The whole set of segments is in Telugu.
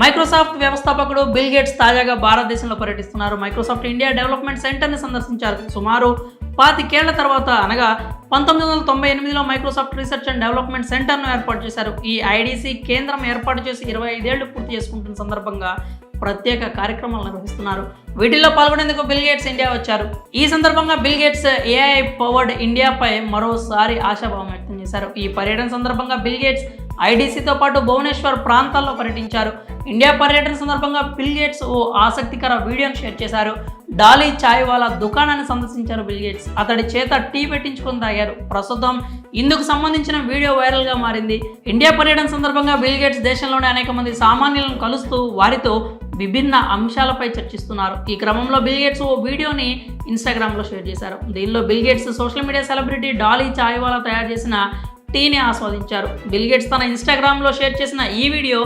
మైక్రోసాఫ్ట్ వ్యవస్థాపకుడు బిల్ గేట్స్ తాజాగా భారతదేశంలో పర్యటిస్తున్నారు. మైక్రోసాఫ్ట్ ఇండియా డెవలప్మెంట్ సెంటర్ని సందర్శించారు. సుమారు 25 ఏళ్ల తర్వాత అనగా 1998లో మైక్రోసాఫ్ట్ రీసెర్చ్ అండ్ డెవలప్మెంట్ సెంటర్ను ఏర్పాటు చేశారు. ఈ ఐడిసి కేంద్రం ఏర్పాటు చేసి 25 ఏళ్లు పూర్తి చేసుకుంటున్న సందర్భంగా ప్రత్యేక కార్యక్రమాలు నిర్వహిస్తున్నారు. వీటిల్లో పాల్గొనేందుకు బిల్ గేట్స్ ఇండియా వచ్చారు. ఈ సందర్భంగా బిల్ గేట్స్ ఏఐ పవర్డ్ ఇండియాపై మరోసారి ఆశాభావం వ్యక్తం చేశారు. ఈ పర్యటన సందర్భంగా బిల్ గేట్స్ ఐడిసితో పాటు భువనేశ్వర్ ప్రాంతాల్లో పర్యటించారు. ఇండియా పర్యటన సందర్భంగా బిల్ గేట్స్ ఓ ఆసక్తికర వీడియోను షేర్ చేశారు. డాలీ చాయ్ వాలా దుకాణాన్ని సందర్శించారు బిల్ గేట్స్. అతడి చేత టీ పెట్టించుకొని తాగారు. ప్రస్తుతం ఇందుకు సంబంధించిన వీడియో వైరల్గా మారింది. ఇండియా పర్యటన సందర్భంగా బిల్ గేట్స్ దేశంలోని అనేక మంది సామాన్యులను కలుస్తూ వారితో విభిన్న అంశాలపై చర్చిస్తున్నారు. ఈ క్రమంలో బిల్ గేట్స్ ఓ వీడియోని ఇన్స్టాగ్రామ్లో షేర్ చేశారు. దీనిలో Bill Gates social media celebrity Dolly Chai Wala తయారు చేసిన టీని ఆస్వాదించారు. బిల్ గేట్స్ తన ఇన్స్టాగ్రామ్లో షేర్ చేసిన ఈ వీడియో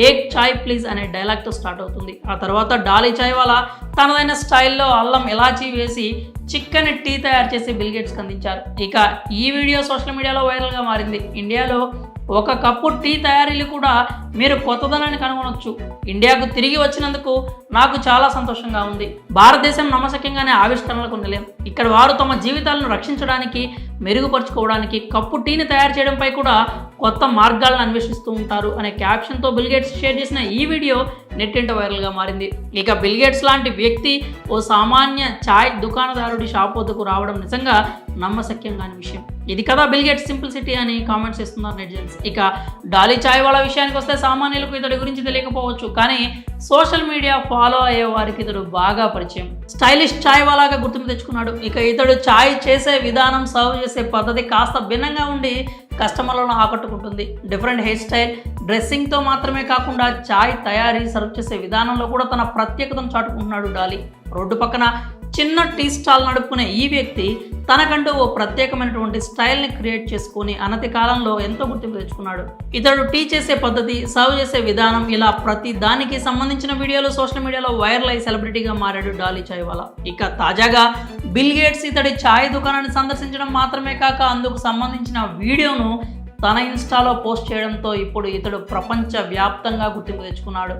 ఏక్ చాయ్ ప్లీజ్ అనే డైలాగ్తో స్టార్ట్ అవుతుంది. ఆ తర్వాత డాలీ చాయ్ వాలా తనదైన స్టైల్లో అల్లం ఇలాచీ వేసి చిక్కని టీ తయారు చేసి బిల్ గేట్స్కి అందించారు. ఇక ఈ వీడియో సోషల్ మీడియాలో వైరల్గా మారింది. ఇండియాలో ఒక కప్పు టీ తయారీలు కూడా మీరు కొత్తదనాన్ని కనుగొనొచ్చు. ఇండియాకు తిరిగి వచ్చినందుకు నాకు చాలా సంతోషంగా ఉంది. భారతదేశం నమ్మశక్యంగానే ఆవిష్కరణలకు నిలయం. ఇక్కడ వారు తమ జీవితాలను రక్షించడానికి, మెరుగుపరుచుకోవడానికి కప్పు టీని తయారు చేయడంపై కూడా కొత్త మార్గాలను అన్వేషిస్తూ ఉంటారు అనే క్యాప్షన్తో బిల్ గేట్స్ షేర్ చేసిన ఈ వీడియో నెట్టింట వైరల్గా మారింది. ఇక బిల్ గేట్స్ లాంటి వ్యక్తి ఓ సామాన్య ఛాయ్ దుకాణదారుడి షాప్ వద్దకు రావడం నిజంగా నమ్మశక్యం కాని విషయం. ఇది కదా బిల్ గేట్స్ సింప్లిసిటీ అని కామెంట్స్ ఇస్తున్నారు నెటిజన్స్. ఇక డాలీ చాయ్ వాలా విషయానికి వస్తే సామాన్యులకు ఇతడి గురించి తెలియకపోవచ్చు, కానీ సోషల్ మీడియా ఫాలో అయ్యే వారికి ఇతడు బాగా పరిచయం. స్టైలిష్ చాయ్ వాలాగా గుర్తింపు తెచ్చుకున్నాడు. ఇక ఇతడు చాయ్ చేసే విధానం, సర్వ్ చేసే పద్ధతి కాస్త భిన్నంగా ఉండి కస్టమర్లను ఆకట్టుకుంటుంది. డిఫరెంట్ హెయిర్ స్టైల్, డ్రెస్సింగ్తో మాత్రమే కాకుండా చాయ్ తయారీ, సర్వ్ చేసే విధానంలో కూడా తన ప్రత్యేకతను చాటుకుంటున్నాడు డాలీ. రోడ్డు పక్కన చిన్న టీ స్టాల్ నడుపుకునే ఈ వ్యక్తి తనకంటూ ఓ ప్రత్యేకమైనటువంటి స్టైల్ని క్రియేట్ చేసుకొని అనతి కాలంలో ఎంతో గుర్తింపు తెచ్చుకున్నాడు. ఇతడు టీ చేసే పద్ధతి, సర్వ్ చేసే విధానం, ఇలా ప్రతి దానికి సంబంధించిన వీడియోలు సోషల్ మీడియాలో వైరల్ అయ్యి సెలబ్రిటీగా మారాడు డాలీ చాయ్ వాలా. ఇక తాజాగా బిల్ గేట్స్ ఇతడి ఛాయ్ దుకాణాన్ని సందర్శించడం మాత్రమే కాక అందుకు సంబంధించిన వీడియోను తన ఇన్స్టాలో పోస్ట్ చేయడంతో ఇప్పుడు ఇతడు ప్రపంచ వ్యాప్తంగా గుర్తింపు తెచ్చుకున్నాడు.